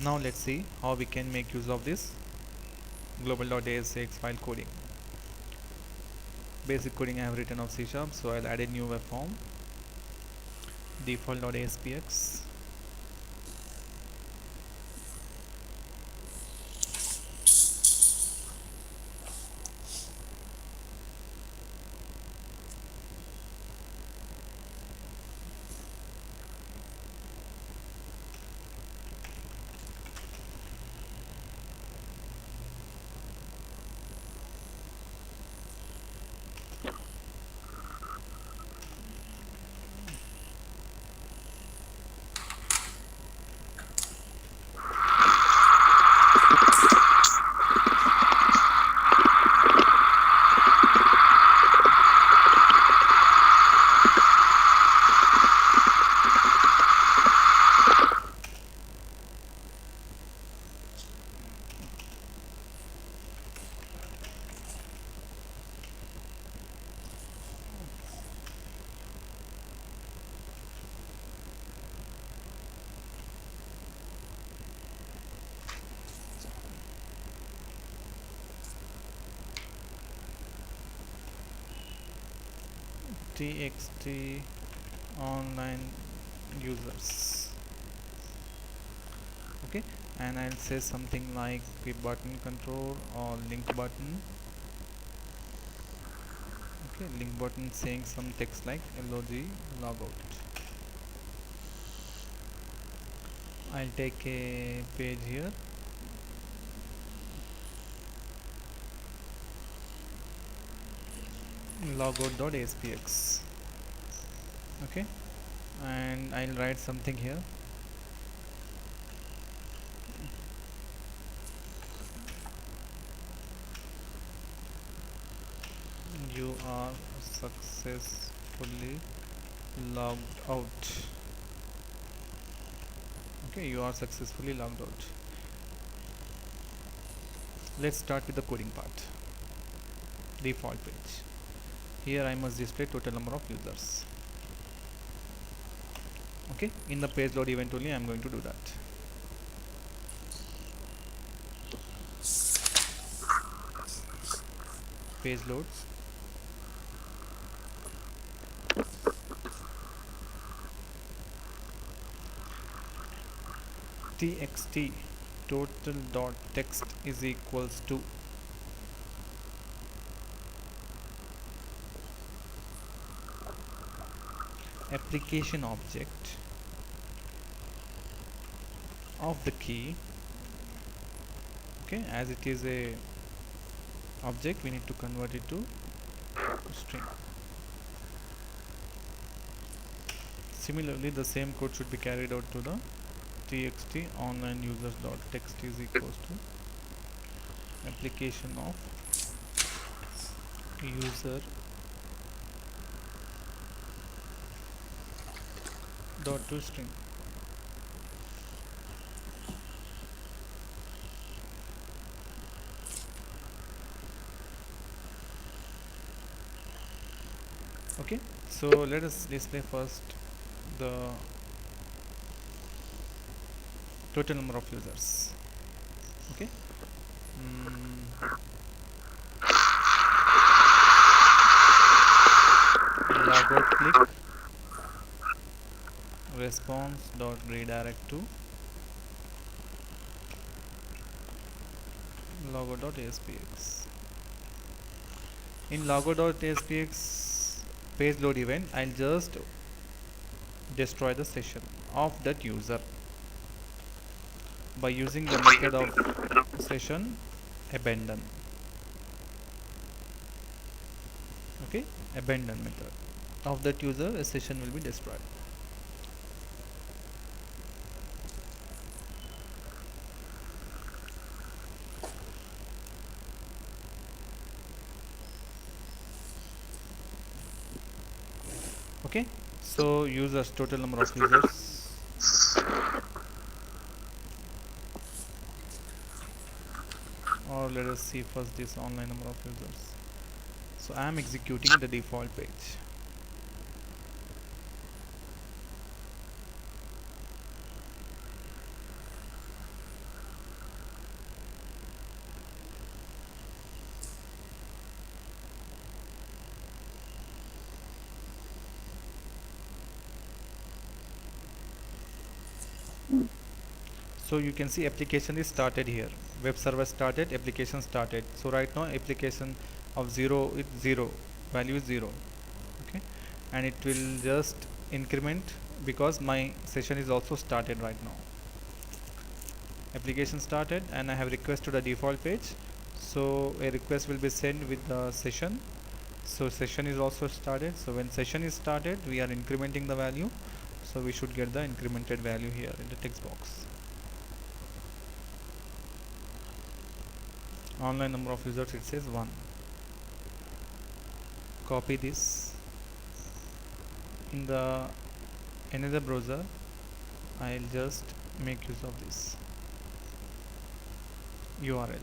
Now let's see how we can make use of this global.asx file coding. Basic coding I have written of C#, so I'll add a new web form, default.aspx. txt online users. Okay, and I'll say something like a button control or link button. Okay, link button saying some text like log logout. I'll take a page here, logout.aspx. Okay, and I'll write something here. You are successfully logged out. Okay, you are successfully logged out. Let's start with the coding part. Default page. Here I must display total number of users. Okay, in the page load event only I am going to do that. Page load. txt total dot text is equals to application object of the key. Okay, as it is a object, we need to convert it to string. Similarly, the same code should be carried out to the txt online users dot text is equals to application of user dot to string. Okay, so let us display first the total number of users. Okay, logout click response dot redirect to logo.aspx. In logo.aspx page load event, I'll just destroy the session of that user by using the method of session abandon. Okay, abandon method of that user, a session will be destroyed. Okay, so users, total number of users, or let us see first this online number of users. So I am executing the default page. So you can see application is started here, web server started, application started. So right now application of 0 is 0, value is 0. Okay, and it will just increment because my session is also started right now. Application started and I have request to the default page, so a request will be sent with the session. So session is also started, so when session is started we are incrementing the value, so we should get the incremented value here in the text box. Online number of users, it says 1. Copy this in the another browser. I'll just make use of this URL.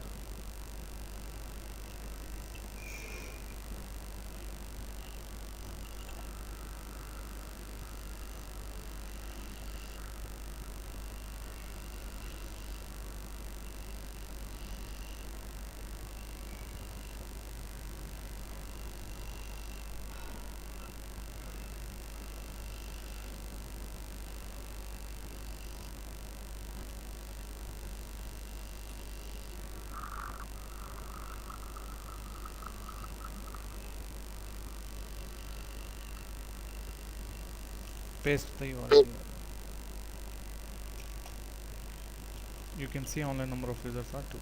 Paste the URL. You can see online number of users are 2.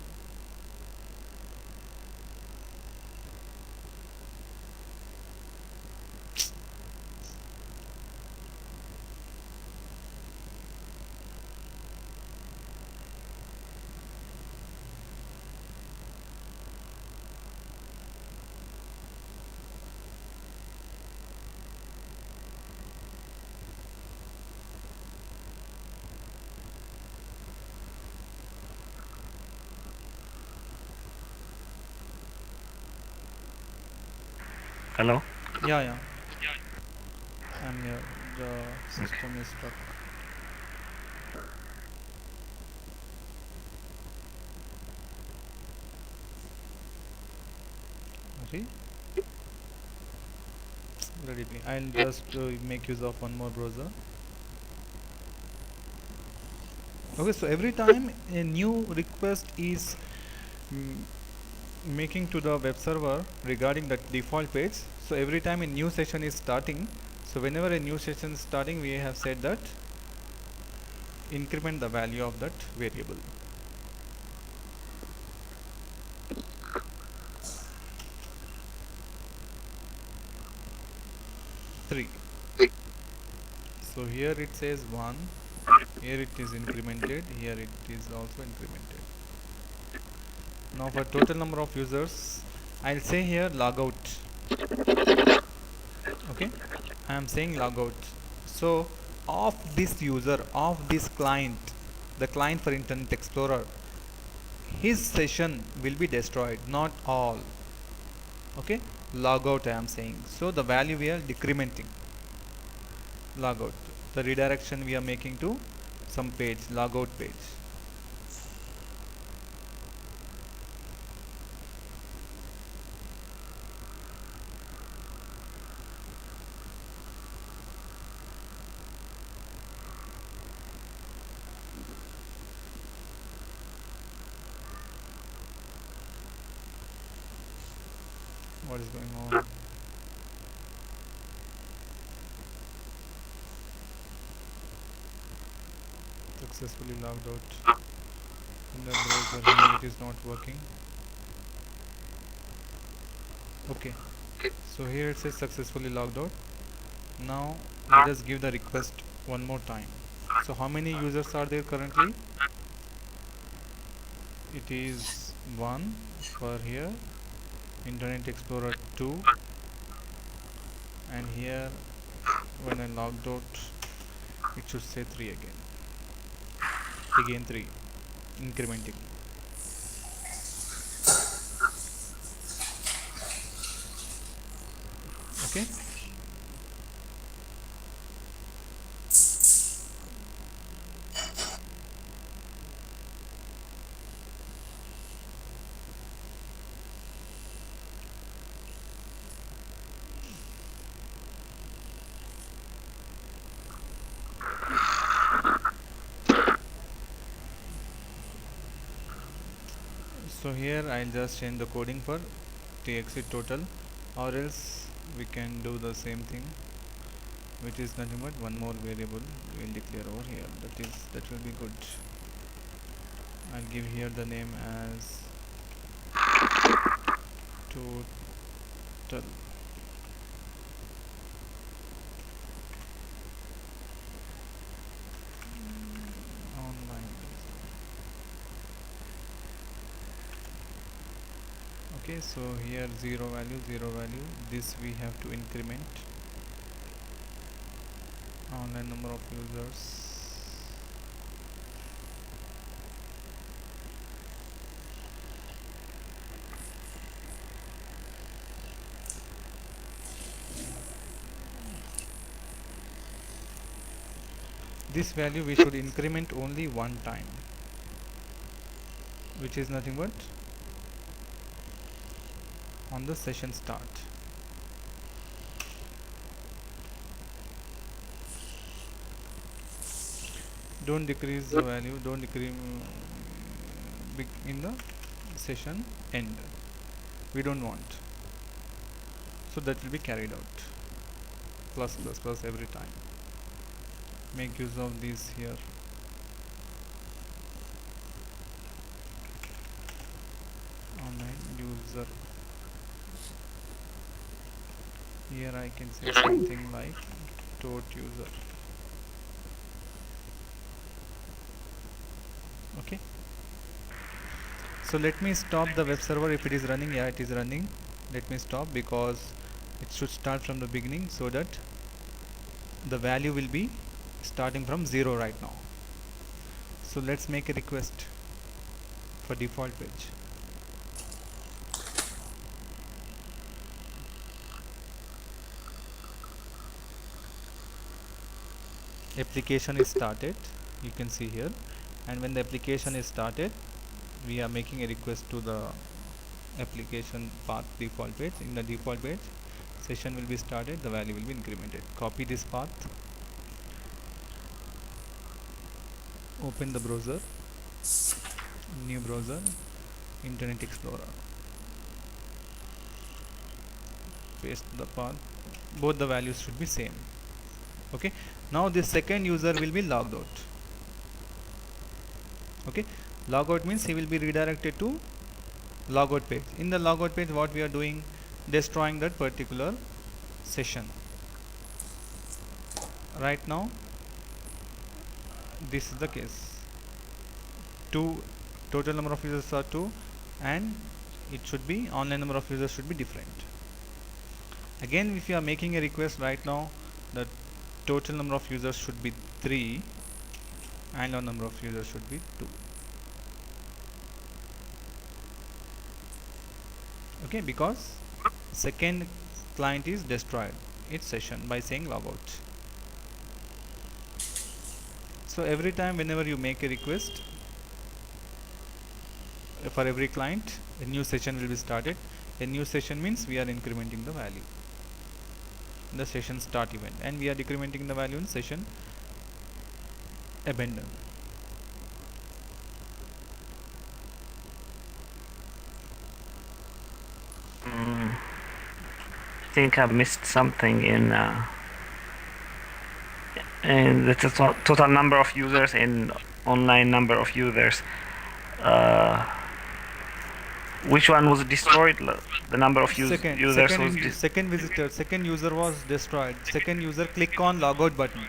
Hello? Yeah, I'm here. The system is stuck. See? Ready. I'll just make use of one more browser. Okay, so every time a new request is mm, making to the web server regarding the default page, so every time a new session is starting, so whenever a new session is starting, we have said that increment the value of that variable. 3. So here it says 1, here it is incremented, here it is also incremented. Now for total number of users, I'll say here logout. Okay, I am saying logout. So of this user, of this client, the client for Internet Explorer, his session will be destroyed, not all. Okay, logout I am saying. So the value we are decrementing. Logout, the redirection we are making to some page, logout page. What is going on? Successfully logged out in the browser. Here it is not working. Okay, so here it says successfully logged out. Now let us give the request one more time. So how many users are there currently? It is 1 for here, Internet Explorer 2, and here when I logged out it should say 3 again 3, incrementing. Okay, So here I'll just change the coding for txit total, or else we can do the same thing, which is nothing but one more variable we will declare over here. That will be good. I'll give here the name as total. Online. Okay, so here zero value, this we have to increment. Online number of users. This value we should increment only one time, which is nothing but on the session start. Don't decrease the value, don't decrease in the session end. We don't want. So that will be carried out. Plus every time. Make use of these here. Online user. Here I can say something like tot user. Okay. So let me stop the web server if it is running. Yeah, it is running. Let me stop because it should start from the beginning, so that the value will be starting from 0 right now. So let's make a request for default page. Application is started, you can see here, and when the application is started, we are making a request to the application path default page. In the default page, session will be started, the value will be incremented. Copy this path, open the browser, new browser, Internet Explorer, paste the path, both the values should be same. Okay, now this second user will be logged out. Okay, logout means he will be redirected to logout page. In the logout page, what we are doing, destroying that particular session. Right now this is the case. Total number of users are 2, and it should be online number of users should be different. Again, if you are making a request right now, the total number of users should be 3 and our number of users should be 2. Okay, because second client is destroyed its session by saying logout. So every time whenever you make a request for every client, a new session will be started. A new session means we are incrementing the value in the session start event, and we are decrementing the value in session abandon. I think I've missed something in the total number of users and online number of users. Which one was destroyed? The number of users was second user was destroyed. Second user click on logout button.